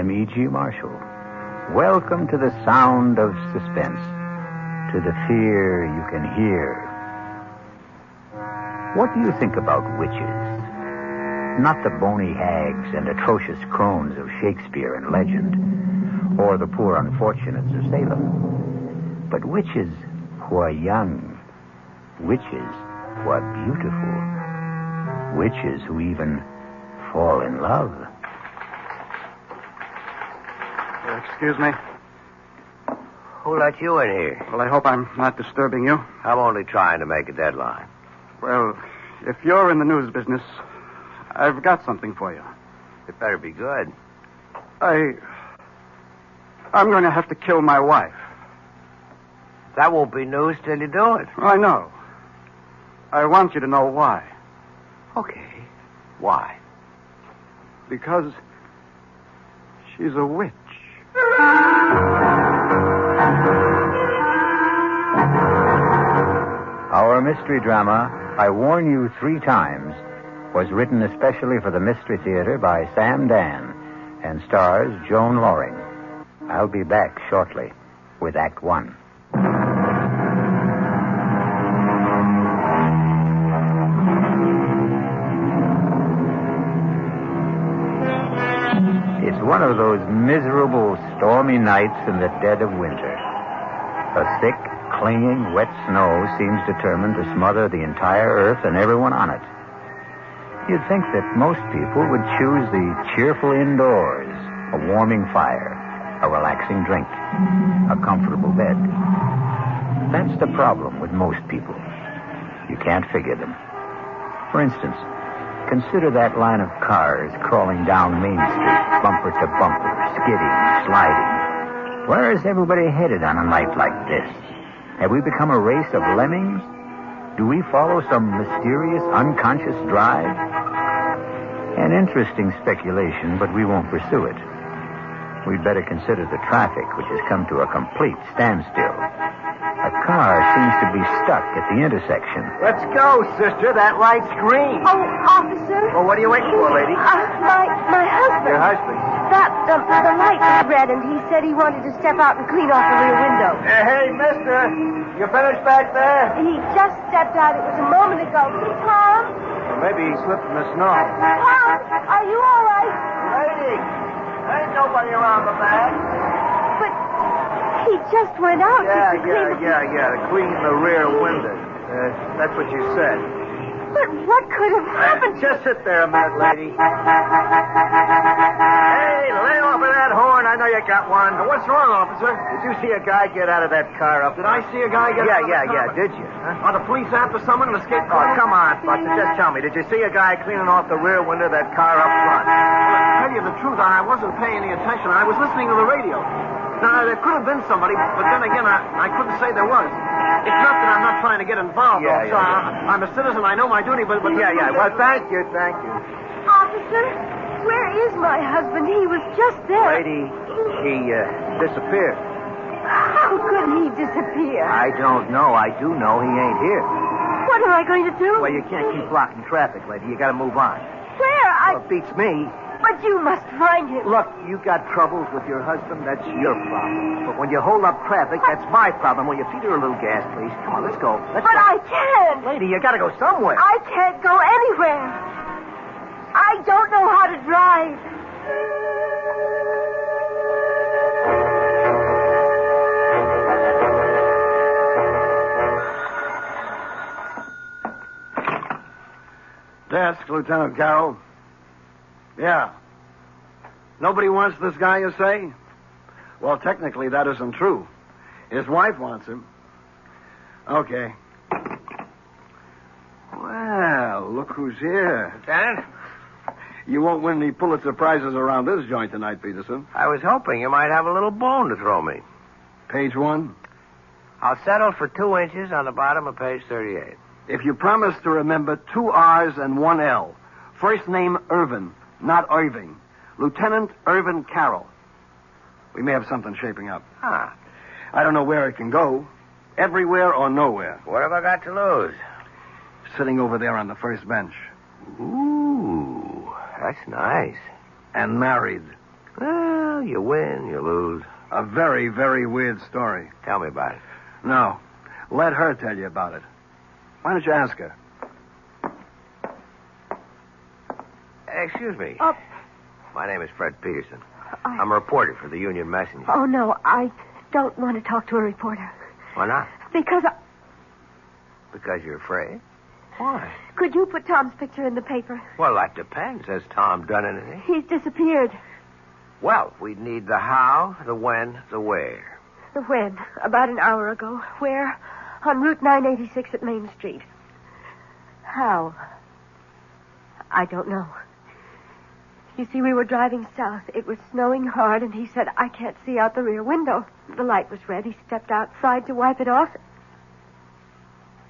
I'm E.G. Marshall. Welcome to the sound of suspense, to the fear you can hear. What do you think about witches? Not the bony hags and atrocious crones of Shakespeare and legend, or the poor unfortunates of Salem, but witches who are young, witches who are beautiful, witches who even fall in love. Excuse me. Who let you in here? Well, I hope I'm not disturbing you. I'm only trying to make a deadline. Well, if you're in the news business, I've got something for you. It better be good. I'm going to have to kill my wife. That won't be news till you do it. I know. I want you to know why. Okay. Why? Because she's a witch. Our mystery drama, I Warn You 3 Times, was written especially for the Mystery Theater by Sam Dan and stars Joan Loring. I'll be back shortly with Act 1. It's one of those miserable, stormy nights in the dead of winter. A thick, clinging, wet snow seems determined to smother the entire earth and everyone on it. You'd think that most people would choose the cheerful indoors, a warming fire, a relaxing drink, a comfortable bed. That's the problem with most people. You can't figure them. For instance, consider that line of cars crawling down Main Street, bumper to bumper, skidding, sliding. Where is everybody headed on a night like this? Have we become a race of lemmings? Do we follow some mysterious, unconscious drive? An interesting speculation, but we won't pursue it. We'd better consider the traffic, which has come to a complete standstill. A car seems to be stuck at the intersection. Let's go, sister. That light's green. Oh, officer. Well, what are you waiting for, lady? My husband. Your husband? The light was red, and he said he wanted to step out and clean off the rear window. Hey, mister. You finished back there? He just stepped out. It was a moment ago. Tom? Well, maybe he slipped in the snow. Tom, are you all right? Lady, there ain't nobody around the back. But he just went out to clean To clean the rear window. That's what you said. But what could have happened? Just sit there a minute, lady. Hey, lay off of that horn. I know you got one. What's wrong, officer? Did you see a guy get out of that car up Did I see a guy get out of the car? Did you? Huh? Are the police after someone in a skate Oh, car? come on, Buster. Just tell me. Did you see a guy cleaning off the rear window of that car up front? Well, to tell you the truth, I wasn't paying any attention. I was listening to the radio. Now, there could have been somebody, but then again, I couldn't say there was. It's not that I'm not trying to get involved, officer. I'm a citizen. I know my duty, but... Well, thank you. Officer, where is my husband? He was just there. Lady, he disappeared. How could he disappear? I don't know. I do know he ain't here. What am I going to do? Well, you can't keep blocking traffic, lady. You got to move on. Where? Well, it beats me. But you must find him. Look, you got troubles with your husband. That's your problem. But when you hold up traffic, that's my problem. Will you feed her a little gas, please? Come on, let's go. But I can't. Lady, you got to go somewhere. I can't go anywhere. I don't know how to drive. Desk, Lieutenant Carroll. Yeah. Nobody wants this guy, you say? Well, technically, that isn't true. His wife wants him. Okay. Well, look who's here. Lieutenant? You won't win any Pulitzer Prizes around this joint tonight, Peterson. I was hoping you might have a little bone to throw me. Page 1. I'll settle for 2 inches on the bottom of page 38. If you promise to remember 2 R's and 1 L. First name Irvin, not Irving. Lieutenant Irvin Carroll. We may have something shaping up. Ah. I don't know where it can go. Everywhere or nowhere. What have I got to lose? Sitting over there on the first bench. Ooh, that's nice. And married. Well, you win, you lose. A very, very weird story. Tell me about it. No. Let her tell you about it. Why don't you ask her? Excuse me. Oh. My name is Fred Peterson. I'm a reporter for the Union Messenger. Oh, no, I don't want to talk to a reporter. Why not? Because Because you're afraid? Why? Could you put Tom's picture in the paper? Well, that depends. Has Tom done anything? He's disappeared. Well, we'd need the how, the when, the where. The when? About an hour ago. Where? On Route 986 at Main Street. How? I don't know. You see, we were driving south. It was snowing hard, and he said, I can't see out the rear window. The light was red. He stepped outside to wipe it off.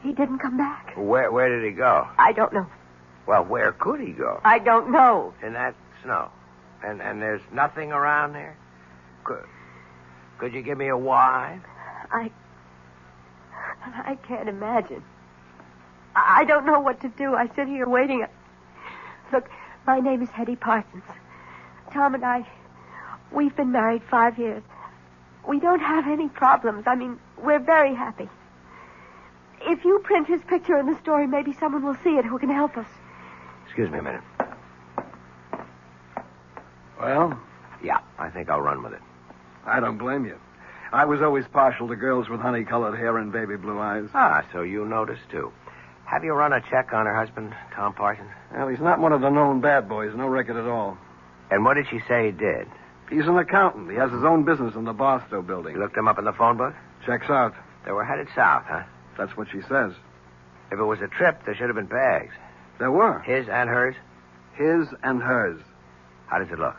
He didn't come back. Where did he go? I don't know. Well, where could he go? I don't know. In that snow. And there's nothing around there? Could you give me a why? I can't imagine. I don't know what to do. I sit here waiting. Look, my name is Hetty Parsons. Tom and I, we've been married 5 years. We don't have any problems. I mean, we're very happy. If you print his picture in the story, maybe someone will see it who can help us. Excuse me a minute. Well? Yeah, I think I'll run with it. I don't blame you. I was always partial to girls with honey-colored hair and baby blue eyes. Ah, so you noticed, too. Have you run a check on her husband, Tom Parsons? Well, he's not one of the known bad boys. No record at all. And what did she say he did? He's an accountant. He has his own business in the Barstow building. You looked him up in the phone book? Checks out. They were headed south, huh? That's what she says. If it was a trip, there should have been bags. There were. His and hers? His and hers. How does it look?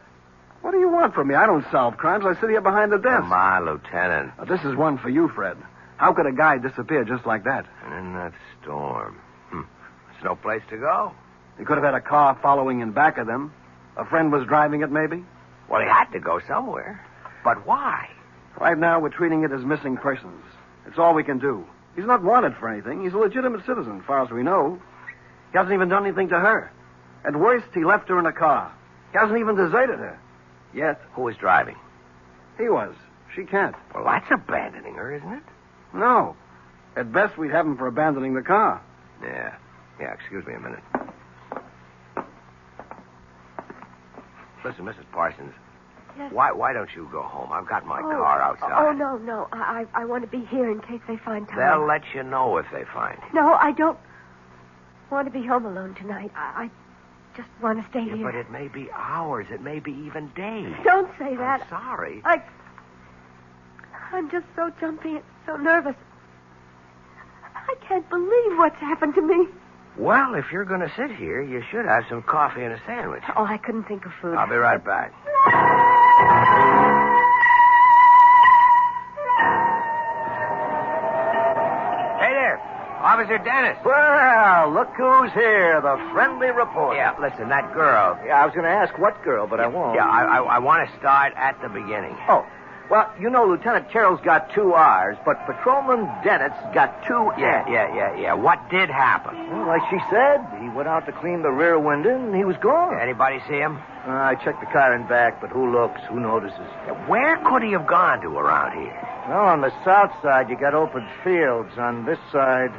What do you want from me? I don't solve crimes. I sit here behind the desk. Come on, Lieutenant. Now, this is one for you, Fred. How could a guy disappear just like that? And in that storm. There's no place to go. He could have had a car following in back of them. A friend was driving it, maybe? Well, he had to go somewhere. But why? Right now, we're treating it as missing persons. It's all we can do. He's not wanted for anything. He's a legitimate citizen, as far as we know. He hasn't even done anything to her. At worst, he left her in a car. He hasn't even deserted her. Yet. Who was driving? He was. She can't. Well, that's abandoning her, isn't it? No. At best, we'd have him for abandoning the car. Yeah, excuse me a minute. Listen, Mrs. Parsons. Yes. Why don't you go home? I've got my car outside. Oh, no. I want to be here in case they find Tom. They'll let you know if they find him. No, I don't want to be home alone tonight. I just want to stay here. But it may be hours. It may be even days. Don't say that. I'm sorry. I'm just so jumpy and so nervous. I can't believe what's happened to me. Well, if you're going to sit here, you should have some coffee and a sandwich. Oh, I couldn't think of food. I'll be right back. Hey there, Officer Dennis. Well, look who's here, the friendly reporter. Yeah, listen, that girl. Yeah, I was going to ask what girl, but I won't. Yeah, I want to start at the beginning. Oh, well, you know, Lieutenant Carroll's got 2 R's, but Patrolman Dennett's got 2 N's. Yeah. What did happen? Well, like she said, he went out to clean the rear window, and he was gone. Anybody see him? I checked the car and back, but who looks, who notices? Where could he have gone to around here? Well, on the south side, you got open fields. On this side,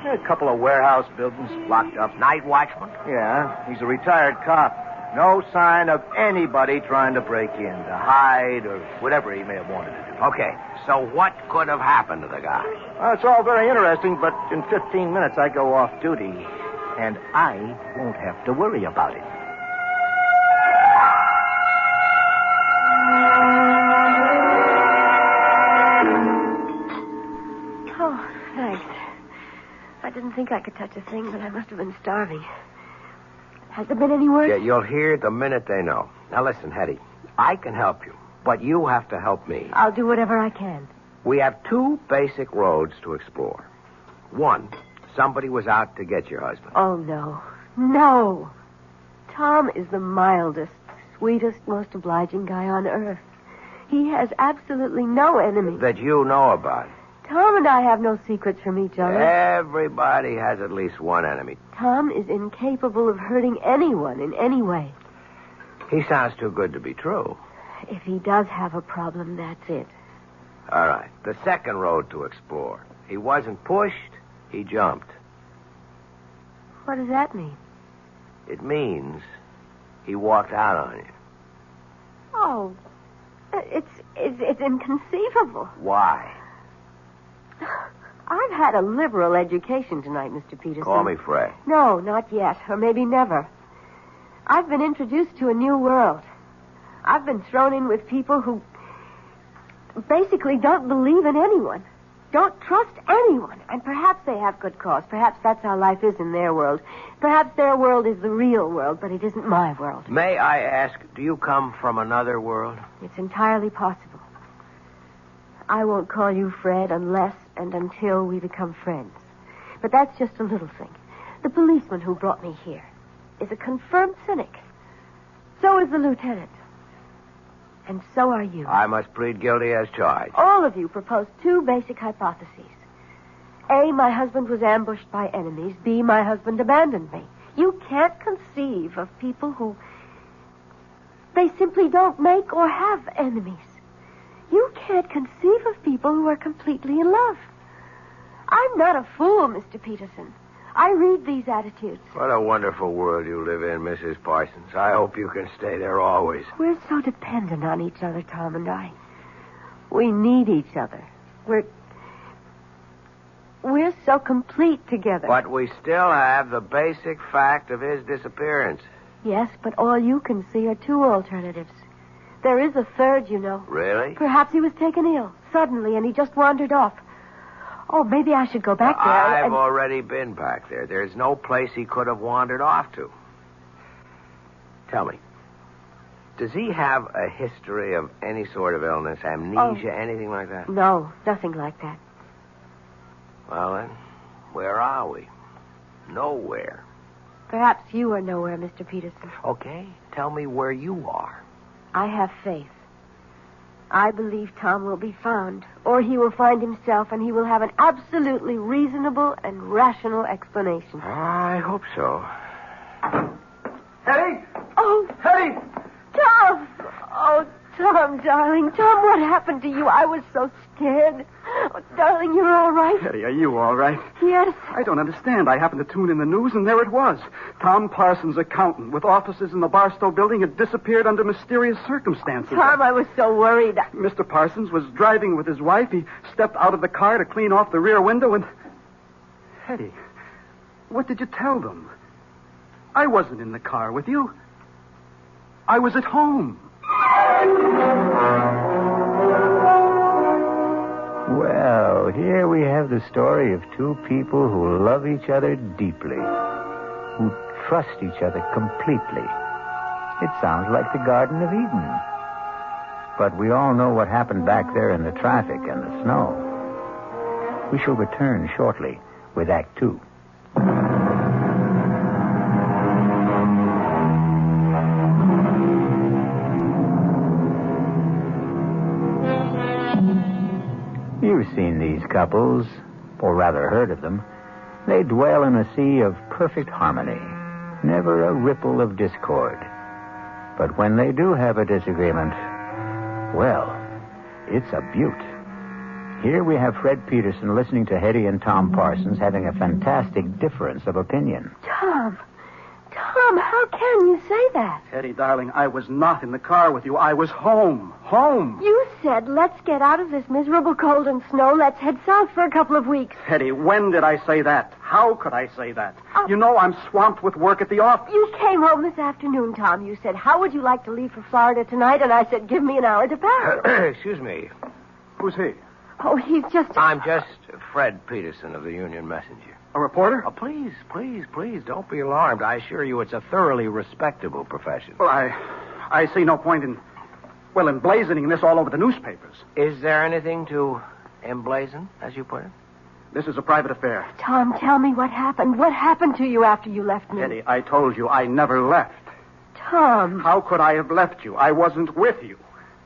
a couple of warehouse buildings blocked up. Night watchman? Yeah, he's a retired cop. No sign of anybody trying to break in, to hide, or whatever he may have wanted to do. Okay, so what could have happened to the guy? Well, it's all very interesting, but in 15 minutes I go off duty, and I won't have to worry about it. Oh, thanks. I didn't think I could touch a thing, but I must have been starving. Has there been any word? Yeah, you'll hear the minute they know. Now listen, Hetty, I can help you, but you have to help me. I'll do whatever I can. We have 2 basic roads to explore. 1, somebody was out to get your husband. Oh, no. No. Tom is the mildest, sweetest, most obliging guy on earth. He has absolutely no enemy. That you know about. Tom and I have no secrets from each other. Everybody has at least one enemy. Tom is incapable of hurting anyone in any way. He sounds too good to be true. If he does have a problem, that's it. All right. The second road to explore. He wasn't pushed, he jumped. What does that mean? It means he walked out on you. Oh, it's inconceivable. Why? I've had a liberal education tonight, Mr. Peterson. Call me Fred. No, not yet, or maybe never. I've been introduced to a new world. I've been thrown in with people who basically don't believe in anyone, don't trust anyone, and perhaps they have good cause. Perhaps that's how life is in their world. Perhaps their world is the real world, but it isn't my world. May I ask, do you come from another world? It's entirely possible. I won't call you Fred unless and until we become friends. But that's just a little thing. The policeman who brought me here is a confirmed cynic. So is the lieutenant. And so are you. I must plead guilty as charged. All of you proposed two basic hypotheses. A, my husband was ambushed by enemies. B, my husband abandoned me. You can't conceive of people who... they simply don't make or have enemies. You can't conceive of people who are completely in love. I'm not a fool, Mr. Peterson. I read these attitudes. What a wonderful world you live in, Mrs. Parsons. I hope you can stay there always. We're so dependent on each other, Tom and I. We need each other. We're so complete together. But we still have the basic fact of his disappearance. Yes, but all you can see are two alternatives. There is a third, you know. Really? Perhaps he was taken ill suddenly and he just wandered off. Oh, maybe I should go back there. I've already been back there. There's no place he could have wandered off to. Tell me, does he have a history of any sort of illness, amnesia, anything like that? No, nothing like that. Well, then, where are we? Nowhere. Perhaps you are nowhere, Mr. Peterson. Okay, tell me where you are. I have faith. I believe Tom will be found, or he will find himself, and he will have an absolutely reasonable and rational explanation. I hope so. Hetty! Oh, Hetty! Tom! Oh, Tom, darling. Tom, what happened to you? I was so scared. Oh, darling, you're all right? Hetty, are you all right? Yes. I don't understand. I happened to tune in the news, and there it was. Tom Parsons, accountant, with offices in the Barstow building, had disappeared under mysterious circumstances. Tom, I was so worried. Mr. Parsons was driving with his wife. He stepped out of the car to clean off the rear window and... Hetty, what did you tell them? I wasn't in the car with you. I was at home. Well, here we have the story of two people who love each other deeply, who trust each other completely. It sounds like the Garden of Eden. But we all know what happened back there in the traffic and the snow. We shall return shortly with Act Two. You've seen these couples, or rather heard of them. They dwell in a sea of perfect harmony, never a ripple of discord. But when they do have a disagreement, well, it's a beaut. Here we have Fred Peterson listening to Hetty and Tom Parsons having a fantastic difference of opinion. Tom, how can you say that? Hetty, darling, I was not in the car with you. I was home. Home. You said, let's get out of this miserable cold and snow. Let's head south for a couple of weeks. Hetty, when did I say that? How could I say that? You know I'm swamped with work at the office. You came home this afternoon, Tom. You said, how would you like to leave for Florida tonight? And I said, give me an hour to pack. Excuse me. Who's he? Oh, he's just... I'm just Fred Peterson of the Union Messenger. A reporter? Oh, please, don't be alarmed. I assure you it's a thoroughly respectable profession. Well, I see no point in emblazoning this all over the newspapers. Is there anything to emblazon, as you put it? This is a private affair. Tom, tell me what happened. What happened to you after you left me? Hetty, I told you I never left. Tom. How could I have left you? I wasn't with you.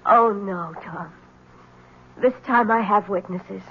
Oh, no, Tom. This time I have witnesses.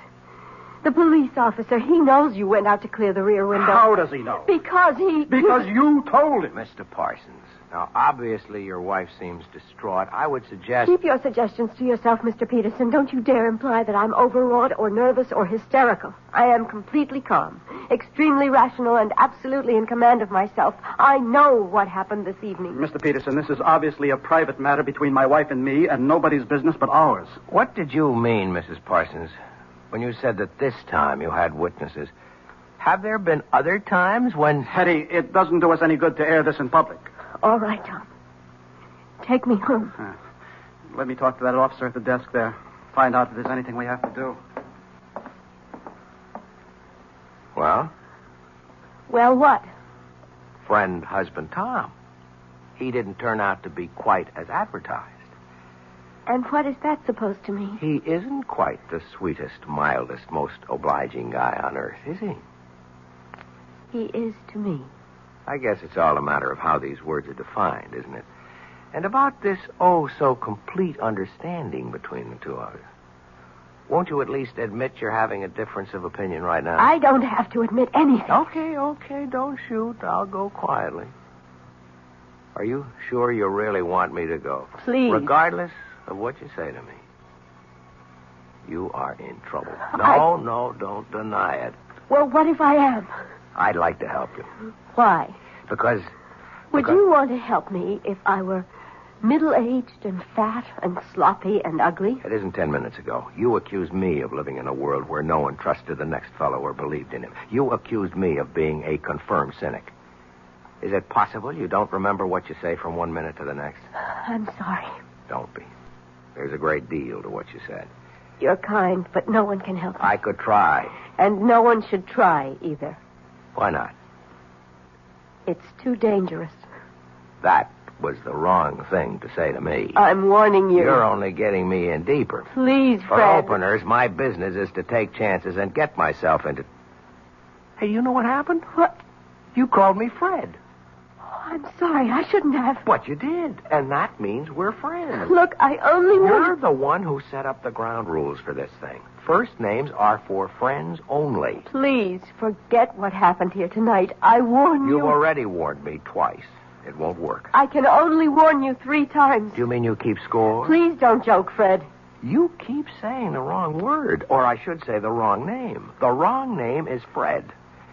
The police officer, he knows you went out to clear the rear window. How does he know? Because Because you told him. Mr. Parsons, Now, obviously, your wife seems distraught. I would suggest... Keep your suggestions to yourself, Mr. Peterson. Don't you dare imply that I'm overwrought or nervous or hysterical. I am completely calm, extremely rational, and absolutely in command of myself. I know what happened this evening. Mr. Peterson, this is obviously a private matter between my wife and me, and nobody's business but ours. What did you mean, Mrs. Parsons, when you said that this time you had witnesses? Have there been other times when... Hetty, it doesn't do us any good to air this in public. All right, Tom. Take me home. Let me talk to that officer at the desk there. Find out if there's anything we have to do. Well? Well, what? Friend, husband, Tom. He didn't turn out to be quite as advertised. And what is that supposed to mean? He isn't quite the sweetest, mildest, most obliging guy on earth, is he? He is to me. I guess it's all a matter of how these words are defined, isn't it? And about this oh-so-complete understanding between the two of us. Won't you at least admit you're having a difference of opinion right now? I don't have to admit anything. Okay, don't shoot. I'll go quietly. Are you sure you really want me to go? Please. Regardless of what you say to me. You are in trouble. No, don't deny it. Well, what if I am? I'd like to help you. Why? Because... Would you want to help me if I were middle-aged and fat and sloppy and ugly? It isn't 10 minutes ago. You accused me of living in a world where no one trusted the next fellow or believed in him. You accused me of being a confirmed cynic. Is it possible you don't remember what you say from 1 minute to the next? I'm sorry. Don't be. There's a great deal to what you said. You're kind, but no one can help you. I could try. And no one should try either. Why not? It's too dangerous. That was the wrong thing to say to me. I'm warning you. You're only getting me in deeper. Please, For Fred. openers, my business is to take chances and get myself into... Hey, you know what happened? What? You called me Fred. Oh, I'm sorry. I shouldn't have. But you did. And that means we're friends. Look, I only want... You're the one who set up the ground rules for this thing. First names are for friends only. Please, forget what happened here tonight. I warn you. You've already warned me twice. It won't work. I can only warn you 3 times. Do you mean you keep score? Please don't joke, Fred. You keep saying the wrong word, or I should say the wrong name. The wrong name is Fred.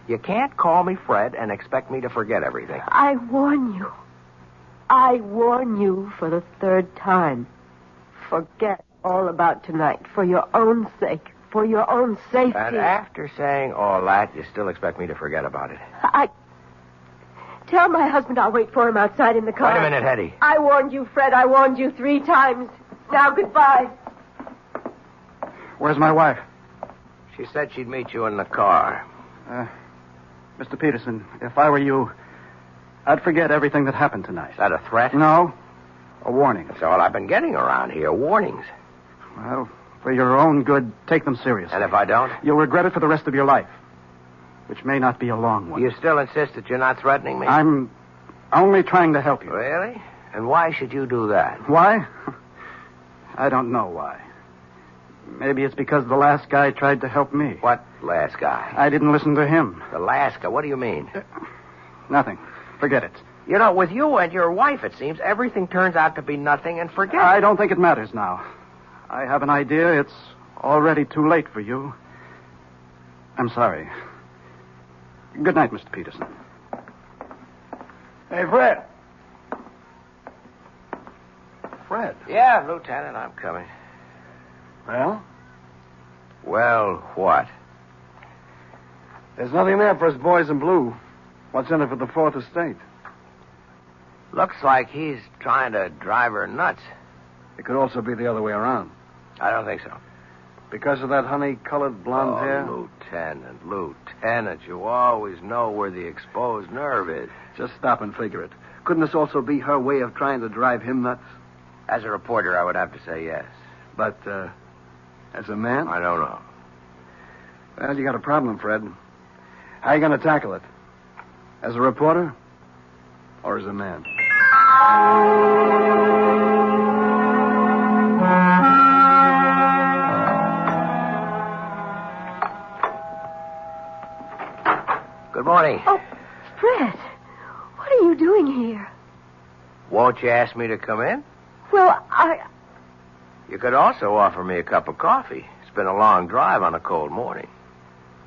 You can't call me Fred and expect me to forget everything. I warn you. I warn you for the 3rd time. Forget all about tonight for your own sake, for your own safety. And after saying all that, you still expect me to forget about it. Tell my husband I'll wait for him outside in the car. Wait a minute, Hetty. I warned you, Fred. I warned you 3 times. Now, goodbye. Where's my wife? She said she'd meet you in the car. Mr. Peterson, if I were you, I'd forget everything that happened tonight. Is that a threat? No. A warning. That's all I've been getting around here, warnings. Well, for your own good, take them seriously. And if I don't? You'll regret it for the rest of your life, which may not be a long one. You still insist that you're not threatening me? I'm only trying to help you. Really? And why should you do that? Why? I don't know why. Maybe it's because the last guy tried to help me. What last guy? I didn't listen to him. The last guy? What do you mean? Nothing. Forget it. You know, with you and your wife, it seems, everything turns out to be nothing and forget it. I don't think it matters now. I have an idea. It's already too late for you. I'm sorry. Good night, Mr. Peterson. Hey, Fred. Fred. Yeah, Lieutenant, I'm coming. Well? Well, what? There's nothing there for us boys in blue. What's in it for the 4th Estate? Looks like he's trying to drive her nuts. It could also be the other way around. I don't think so. Because of that honey-colored blonde hair? Lieutenant, you always know where the exposed nerve is. Just stop and figure it. Couldn't this also be her way of trying to drive him nuts? As a reporter, I would have to say yes. But, as a man? I don't know. Well, you got a problem, Fred. How are you going to tackle it? As a reporter? Or as a man? Good morning. Oh, Fred, what are you doing here? won't you ask me to come in? Well, You could also offer me a cup of coffee. It's been a long drive on a cold morning.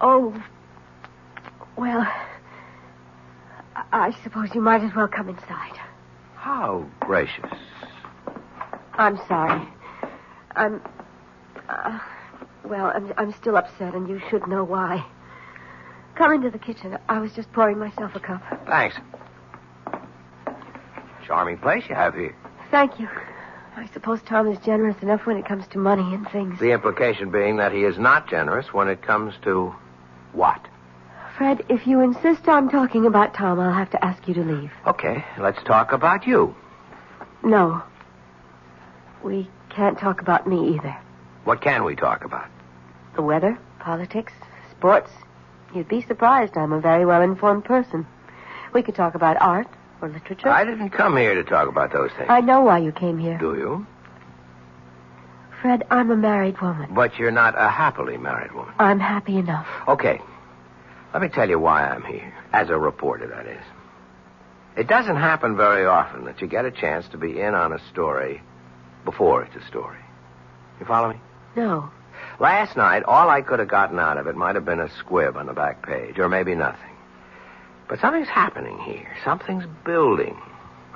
Oh, well, I suppose you might as well come inside. How gracious. I'm sorry. I'm still upset, and you should know why. Come into the kitchen. I was just pouring myself a cup. Thanks. Charming place you have here. Thank you. I suppose Tom is generous enough when it comes to money and things. The implication being that he is not generous when it comes to what? Fred, if you insist on talking about Tom, I'll have to ask you to leave. Okay, let's talk about you. No. We can't talk about me either. What can we talk about? The weather, politics, sports. You'd be surprised. I'm a very well-informed person. We could talk about art or literature. I didn't come here to talk about those things. I know why you came here. Do you? Fred, I'm a married woman. But you're not a happily married woman. I'm happy enough. Okay. Let me tell you why I'm here. As a reporter, that is. It doesn't happen very often that you get a chance to be in on a story before it's a story. You follow me? No. Last night, all I could have gotten out of it might have been a squib on the back page, or maybe nothing. But something's happening here. Something's building.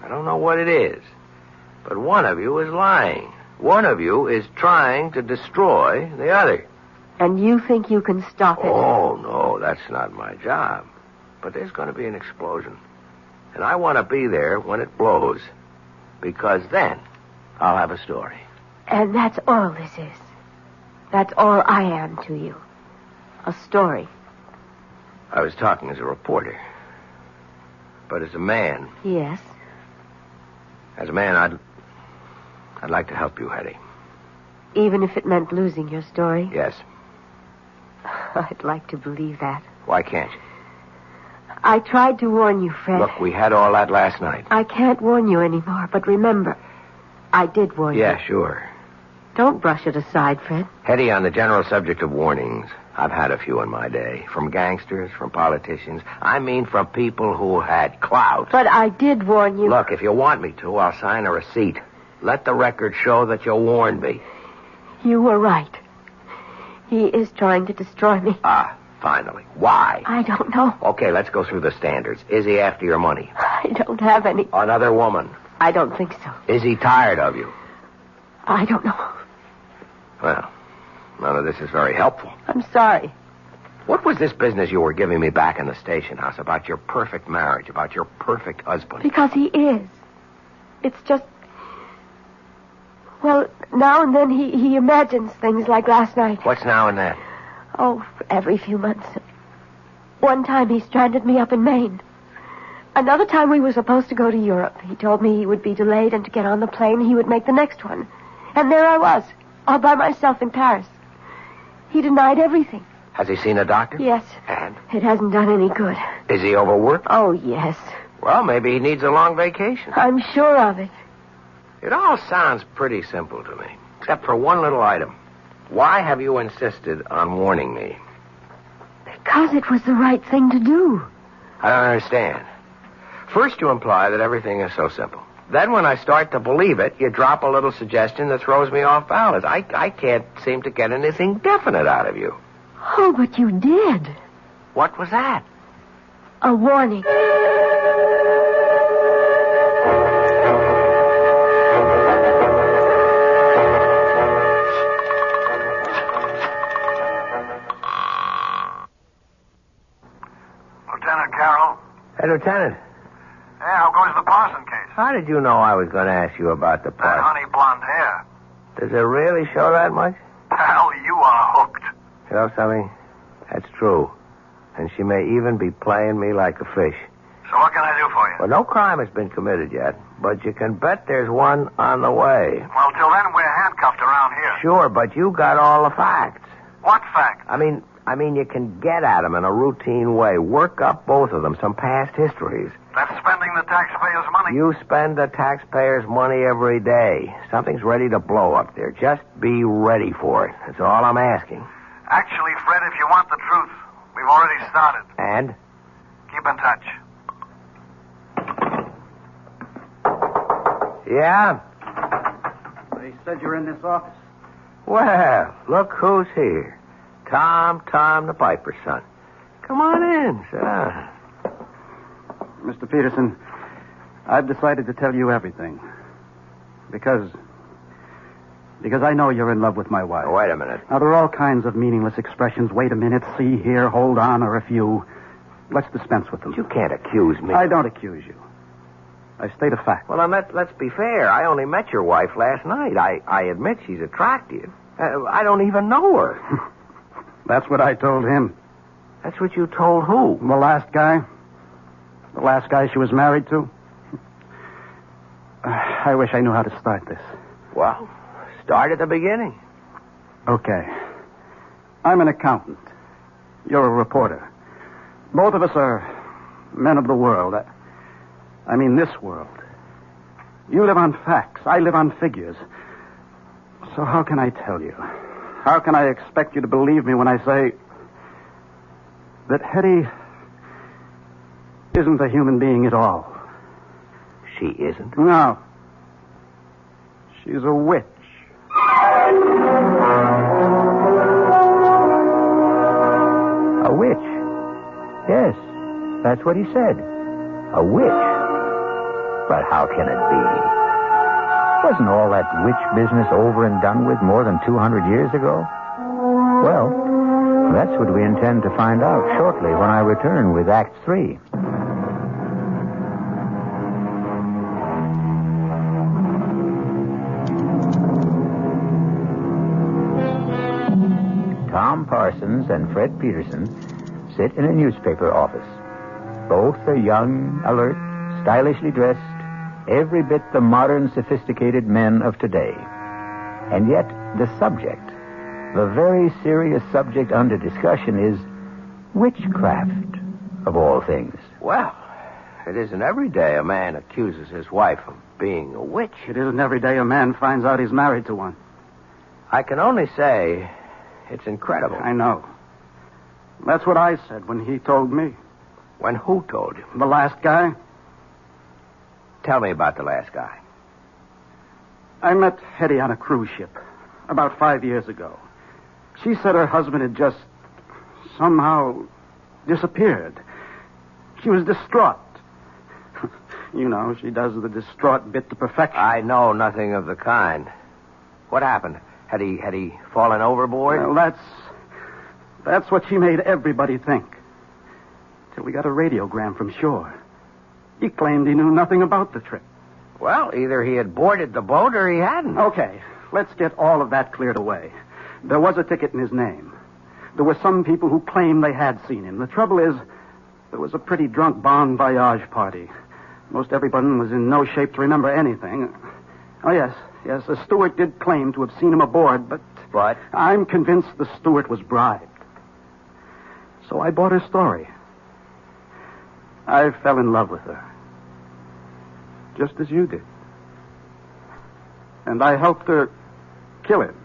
I don't know what it is. But one of you is lying. One of you is trying to destroy the other. And you think you can stop it? Oh, no, that's not my job. But there's going to be an explosion. And I want to be there when it blows. Because then I'll have a story. And that's all this is. That's all I am to you. A story. I was talking as a reporter. But as a man... Yes? As a man, I'd like to help you, Hetty. Even if it meant losing your story? Yes. I'd like to believe that. Why can't you? I tried to warn you, Fred. Look, we had all that last night. I can't warn you anymore, but remember, I did warn you. Yeah, sure. Don't brush it aside, Fred. Hetty, on the general subject of warnings, I've had a few in my day. From gangsters, from politicians. I mean from people who had clout. But I did warn you. Look, if you want me to, I'll sign a receipt. Let the record show that you warned me. You were right. He is trying to destroy me. Ah, finally. Why? I don't know. Okay, let's go through the standards. Is he after your money? I don't have any. Another woman? I don't think so. Is he tired of you? I don't know. Well, none of this is very helpful. I'm sorry. What was this business you were giving me back in the station house about your perfect marriage, about your perfect husband? Because he is. It's just... Well, now and then he imagines things like last night. What's now and then? Oh, every few months. One time he stranded me up in Maine. Another time we were supposed to go to Europe. He told me he would be delayed and to get on the plane he would make the next one. And there I was, all by myself in Paris. He denied everything. Has he seen a doctor? Yes. And? It hasn't done any good. Is he overworked? Oh, yes. Well, maybe he needs a long vacation. I'm sure of it. It all sounds pretty simple to me, except for one little item. Why have you insisted on warning me? Because it was the right thing to do. I don't understand. First, you imply that everything is so simple. Then, when I start to believe it, you drop a little suggestion that throws me off balance. I can't seem to get anything definite out of you. Oh, but you did. What was that? A warning. Lieutenant Carroll? Hey, Lieutenant. Yeah, how goes the Parson case? How did you know I was going to ask you about the That part? honey blonde hair. Does it really show that much? Pal, you are hooked. You know something? That's true. And she may even be playing me like a fish. So what can I do for you? Well, no crime has been committed yet, but you can bet there's one on the way. Well, till then, we're handcuffed around here. Sure, but you got all the facts. What facts? I mean, you can get at them in a routine way. Work up both of them, some past histories. That's spending the taxpayers' money. You spend the taxpayers' money every day. Something's ready to blow up there. Just be ready for it. That's all I'm asking. Actually, Fred, if you want the truth, we've already started. And? Keep in touch. Yeah? They said you're in this office. Well, look who's here. Tom, the piper's son. Come on in, sit down. Mr. Peterson, I've decided to tell you everything. Because I know you're in love with my wife. Oh, wait a minute. Now, there are all kinds of meaningless expressions. Wait a minute, see here, hold on, or a few. Let's dispense with them. You can't accuse me. I don't accuse you. I state a fact. Well, let's be fair. I only met your wife last night. I admit she's attractive. I don't even know her. That's what I told him. That's what you told who? The last guy. The last guy she was married to. I wish I knew how to start this. Well, start at the beginning. Okay. I'm an accountant. You're a reporter. Both of us are men of the world. I mean this world. You live on facts. I live on figures. So how can I tell you? How can I expect you to believe me when I say that Hetty isn't a human being at all? She isn't? No. She's a witch. A witch? Yes, that's what he said. A witch. But how can it be? Wasn't all that witch business over and done with more than 200 years ago? Well, that's what we intend to find out shortly when I return with Act 3. Tom Parsons and Fred Peterson sit in a newspaper office. Both are young, alert, stylishly dressed, every bit the modern, sophisticated men of today. And yet, the subject, the very serious subject under discussion is witchcraft, of all things. Well, it isn't every day a man accuses his wife of being a witch. It isn't every day a man finds out he's married to one. I can only say it's incredible. I know. That's what I said when he told me. When who told you? The last guy. Tell me about the last guy. I met Hetty on a cruise ship about 5 years ago. She said her husband had just somehow disappeared. She was distraught. You know, she does the distraught bit to perfection. I know nothing of the kind. What happened? Had he fallen overboard? Well, that's what she made everybody think. Till we got a radiogram from shore. He claimed he knew nothing about the trip. Well, either he had boarded the boat or he hadn't. Okay, let's get all of that cleared away. There was a ticket in his name. There were some people who claimed they had seen him. The trouble is, there was a pretty drunk bon voyage party. Most everyone was in no shape to remember anything. Oh, yes, the steward did claim to have seen him aboard, but... But? I'm convinced the steward was bribed. So I bought her story. I fell in love with her. Just as you did. And I helped her kill him.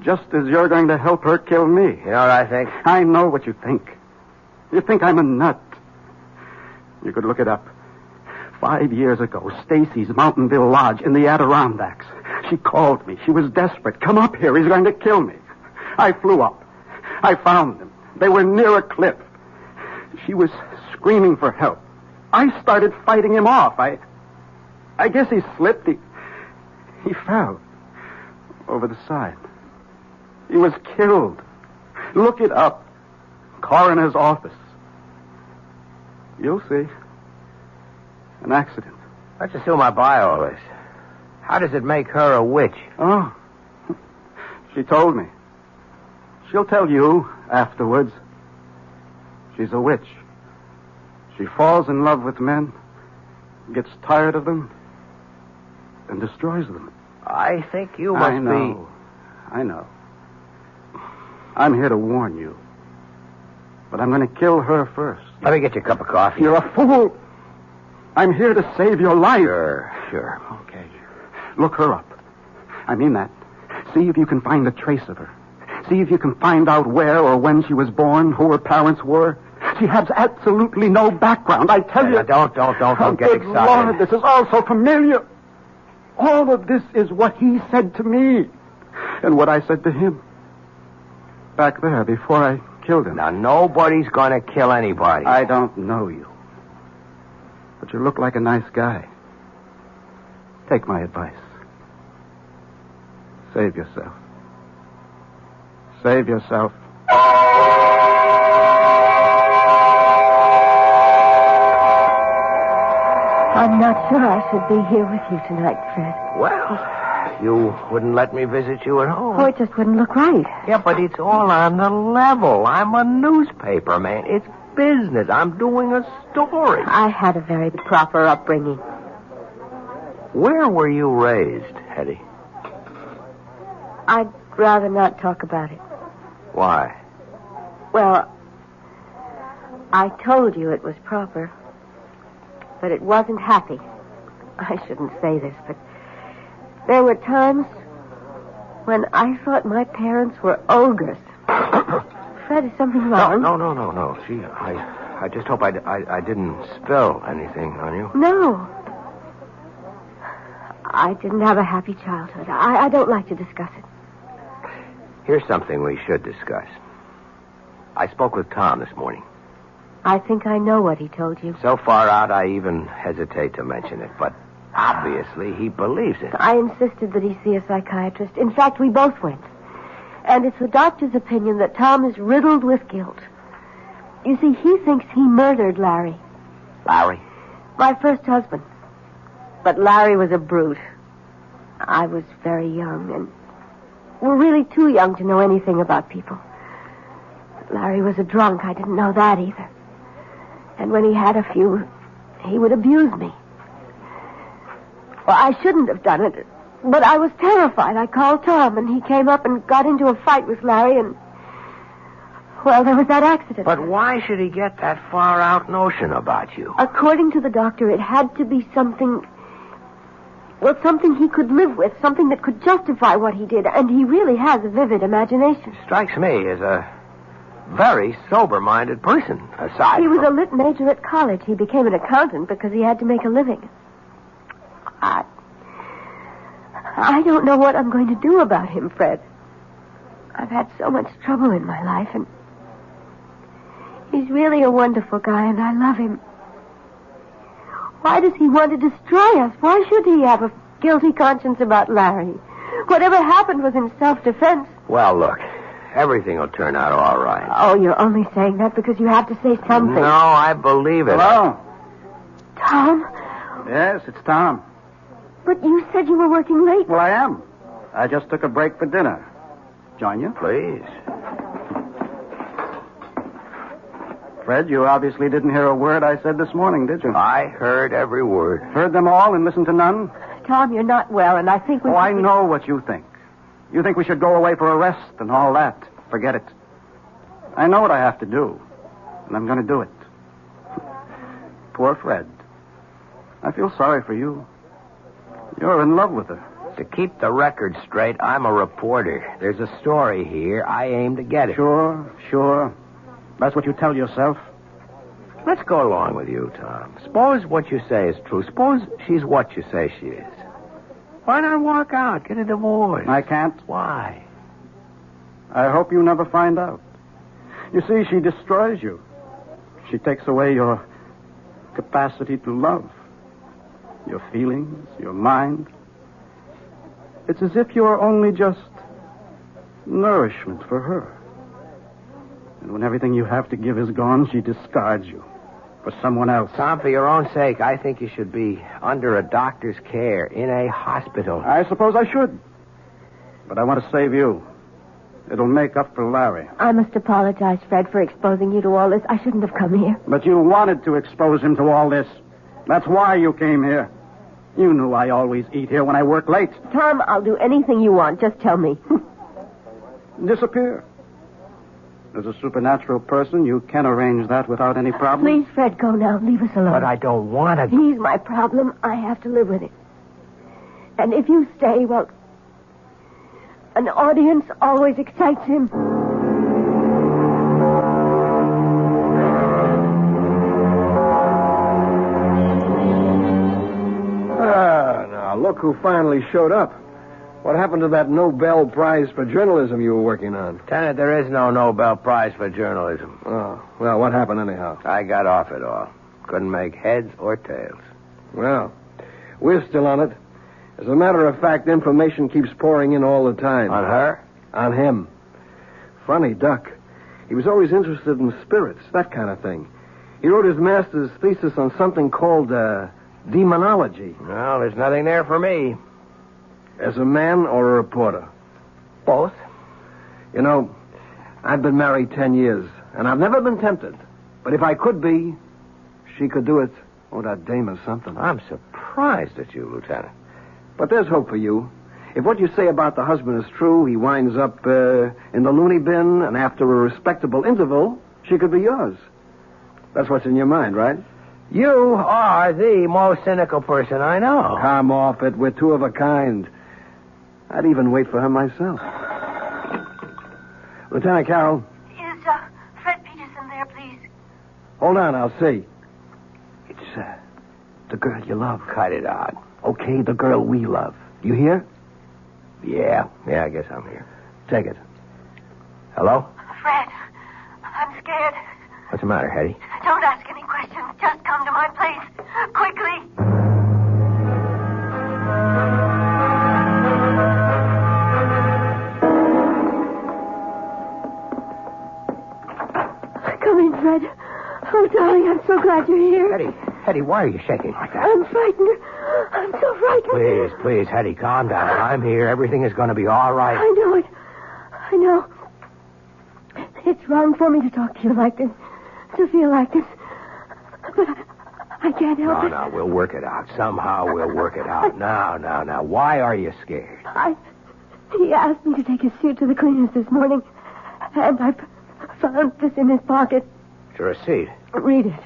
Just as you're going to help her kill me. You know what I think? I know what you think. You think I'm a nut. You could look it up. 5 years ago, Stacy's Mountainville Lodge in the Adirondacks. She called me. She was desperate. Come up here. He's going to kill me. I flew up. I found them. They were near a cliff. She was screaming for help. I started fighting him off. I guess he slipped. He fell over the side. He was killed. Look it up. Coroner's office. You'll see. An accident. Let's assume I buy all this. How does it make her a witch? Oh. She told me. She'll tell you afterwards. She's a witch. She falls in love with men, gets tired of them, and destroys them. I think you must I know. I'm here to warn you. But I'm going to kill her first. Let me get you a cup of coffee. You're a fool. I'm here to save your life. Sure. Okay. Look her up. I mean that. See if you can find a trace of her. See if you can find out where or when she was born, who her parents were. She has absolutely no background, I tell you. Don't get excited. Lord, this is all so familiar. All of this is what he said to me and what I said to him. Back there, before I killed him. Now, nobody's going to kill anybody. I don't know you. But you look like a nice guy. Take my advice. Save yourself. Save yourself. I'm not sure I should be here with you tonight, Fred. Well, you wouldn't let me visit you at home. Oh, it just wouldn't look right. Yeah, but it's all on the level. I'm a newspaper man. It's business. I'm doing a story. I had a very proper upbringing. Where were you raised, Hetty? I'd rather not talk about it. Why? Well, I told you it was proper, but it wasn't happy. I shouldn't say this, but there were times when I thought my parents were ogres. Fred, is something wrong? No. Gee, I just hope I didn't spill anything on you. No. I didn't have a happy childhood. I don't like to discuss it. Here's something we should discuss. I spoke with Tom this morning. I think I know what he told you. So far out, I even hesitate to mention it, but obviously he believes it. I insisted that he see a psychiatrist. In fact, we both went. And it's the doctor's opinion that Tom is riddled with guilt. You see, he thinks he murdered Larry. Larry? My first husband. But Larry was a brute. I was very young, and we're really too young to know anything about people. Larry was a drunk. I didn't know that either. And when he had a few, he would abuse me. Well, I shouldn't have done it, but I was terrified. I called Tom, and he came up and got into a fight with Larry, and, well, there was that accident. But why should he get that far-out notion about you? According to the doctor, it had to be something... Well, something he could live with, something that could justify what he did, and he really has a vivid imagination. Strikes me as a very sober-minded person, aside He was from... a lit major at college. He became an accountant because he had to make a living. I don't know what I'm going to do about him, Fred. I've had so much trouble in my life, and he's really a wonderful guy, and I love him. Why does he want to destroy us? Why should he have a guilty conscience about Larry? Whatever happened was in self-defense. Well, look, everything will turn out all right. Oh, you're only saying that because you have to say something. No, I believe it. Hello? Tom? Yes, it's Tom. But you said you were working late. Well, I am. I just took a break for dinner. Join you? Please. Fred, you obviously didn't hear a word I said this morning, did you? I heard every word. Heard them all and listened to none? Tom, you're not well, and I think we... Oh, I know what you think. You think we should go away for a rest and all that. Forget it. I know what I have to do, and I'm going to do it. Poor Fred. I feel sorry for you. You're in love with her. To keep the record straight, I'm a reporter. There's a story here. I aim to get it. Sure. That's what you tell yourself. Let's go along with you, Tom. Suppose what you say is true. Suppose she's what you say she is. Why not walk out, get a divorce? I can't. Why? I hope you never find out. You see, she destroys you. She takes away your capacity to love, your feelings, your mind. It's as if you are only just nourishment for her. And when everything you have to give is gone, she discards you for someone else. Tom, for your own sake, I think you should be under a doctor's care in a hospital. I suppose I should. But I want to save you. It'll make up for Larry. I must apologize, Fred, for exposing you to all this. I shouldn't have come here. But you wanted to expose him to all this. That's why you came here. You knew I always eat here when I work late. Tom, I'll do anything you want. Just tell me. Disappear. As a supernatural person, you can arrange that without any problem. Please, Fred, go now. Leave us alone. But I don't want to... He's my problem. I have to live with it. And if you stay, well, an audience always excites him. Now, look who finally showed up. What happened to that Nobel Prize for journalism you were working on? Lieutenant, there is no Nobel Prize for journalism. Oh, well, what happened anyhow? I got off it all. Couldn't make heads or tails. Well, we're still on it. As a matter of fact, information keeps pouring in all the time. On her? On him. Funny duck. He was always interested in spirits, that kind of thing. He wrote his master's thesis on something called demonology. Well, there's nothing there for me. As a man or a reporter? Both. You know, I've been married 10 years, and I've never been tempted. But if I could be, she could do it. Oh, that dame is something. I'm surprised at you, Lieutenant. But there's hope for you. If what you say about the husband is true, he winds up in the loony bin, and after a respectable interval, she could be yours. That's what's in your mind, right? You are the most cynical person I know. Come off it. We're two of a kind. I'd even wait for her myself. Lieutenant Carroll. Is Fred Peterson there, please? Hold on, I'll see. It's the girl you love. Cut it out. Okay, the girl we love. You hear? Yeah, I guess I'm here. Take it. Hello? Fred, I'm scared. What's the matter, Hetty? Don't ask any questions. Just come to my place. Quickly. Come in, Fred. Oh, darling, I'm so glad you're here. Hetty, why are you shaking like that? I'm frightened. I'm so frightened. Please, Hetty, calm down. I'm here. Everything is going to be all right. I know it. I know. It's wrong for me to talk to you like this, to feel like this. But I can't help it. No, we'll work it out. Somehow we'll work it out. Now. Why are you scared? He asked me to take his suit to the cleaners this morning, and I found this in his pocket. It's a receipt. Read it.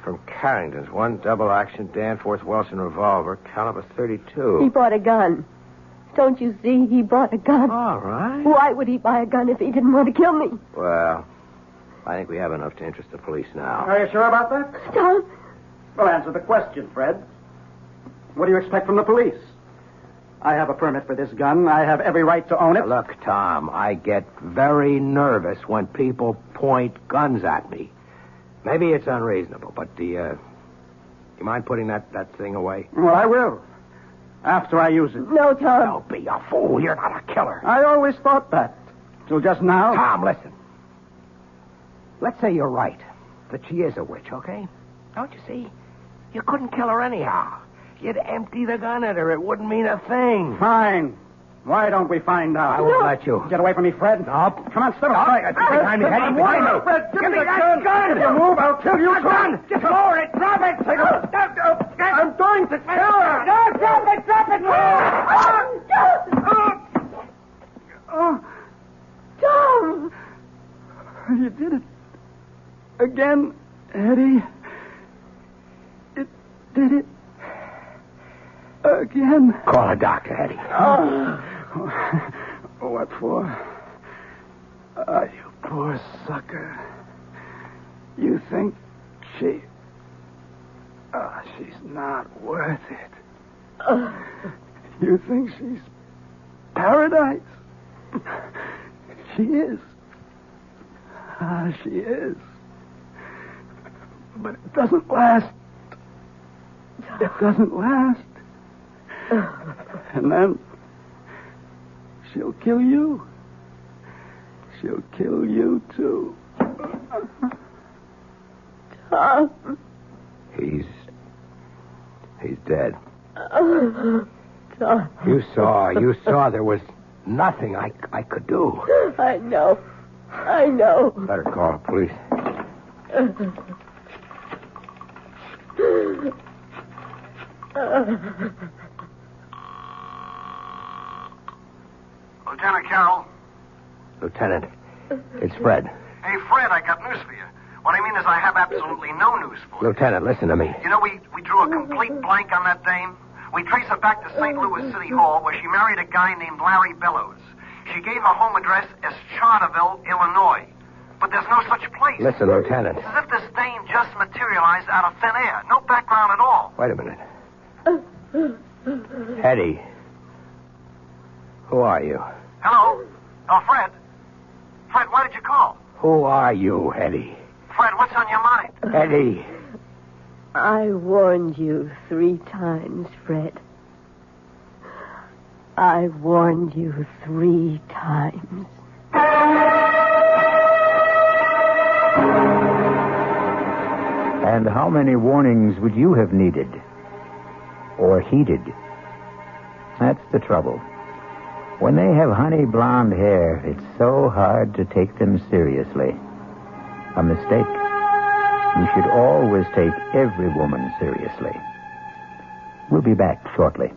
From Carrington's, 1 double-action Danforth Wilson revolver, caliber 32. He bought a gun. Don't you see? He bought a gun. All right. Why would he buy a gun if he didn't want to kill me? Well, I think we have enough to interest the police now. Are you sure about that? Tom? Well, answer the question, Fred. What do you expect from the police? I have a permit for this gun. I have every right to own it. Look, Tom, I get very nervous when people point guns at me. Maybe it's unreasonable, but you mind putting that thing away? Well, I will. After I use it. No, Tom. Don't be a fool. You're not a killer. I always thought that. Till just now. Tom, listen. Let's say you're right. That she is a witch, okay? Don't you see? You couldn't kill her anyhow. You'd empty the gun at her. It wouldn't mean a thing. Fine. Why don't we find out? I won't let you. Get away from me, Fred. Nope. Come on, step aside. Behind me, Hetty, behind me. Fred, give me that gun. If you move, I'll kill you. Gun! Just lower it. Drop it. I'm going to kill her. No, drop it. Tom! You did it. Again, Eddie. It did it. Again. Call a doctor, Hetty. What for? You poor sucker. You think she's not worth it. You think she's paradise? She is. She is. But it doesn't last. It doesn't last. And then she'll kill you. She'll kill you, too. Tom. He's dead. Tom. You saw there was nothing I could do. I know. Better call the police. Lieutenant Carroll. Lieutenant, it's Fred. Hey, Fred, I got news for you. What I mean is I have absolutely no news for you. Lieutenant, listen to me. You know, we drew a complete blank on that dame. We traced her back to St. Louis City Hall, where she married a guy named Larry Bellows. She gave her home address as Charterville, Illinois. But there's no such place. Listen, Lieutenant. It's as if this dame just materialized out of thin air. No background at all. Wait a minute. Hetty. Who are you? Hello? Oh, Fred. Fred, why did you call? Who are you, Hetty? Fred, what's on your mind? Hetty. I warned you 3 times, Fred. I warned you 3 times. And how many warnings would you have needed? Or heeded? That's the trouble. When they have honey blonde hair, it's so hard to take them seriously. A mistake. You should always take every woman seriously. We'll be back shortly.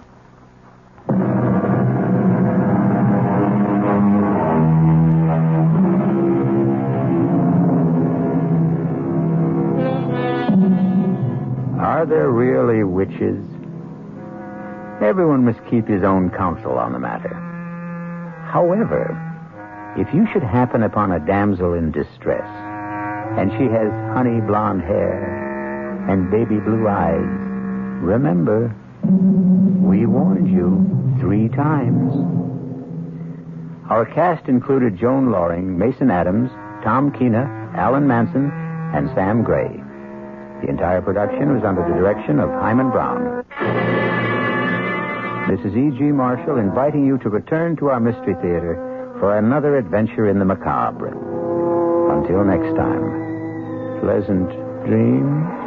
Are there really witches? Everyone must keep his own counsel on the matter. However, if you should happen upon a damsel in distress, and she has honey blonde hair and baby blue eyes, remember, we warned you 3 times. Our cast included Joan Loring, Mason Adams, Tom Keena, Alan Manson, and Sam Gray. The entire production was under the direction of Hyman Brown. This is E.G. Marshall inviting you to return to our Mystery Theater for another adventure in the macabre. Until next time, pleasant dreams.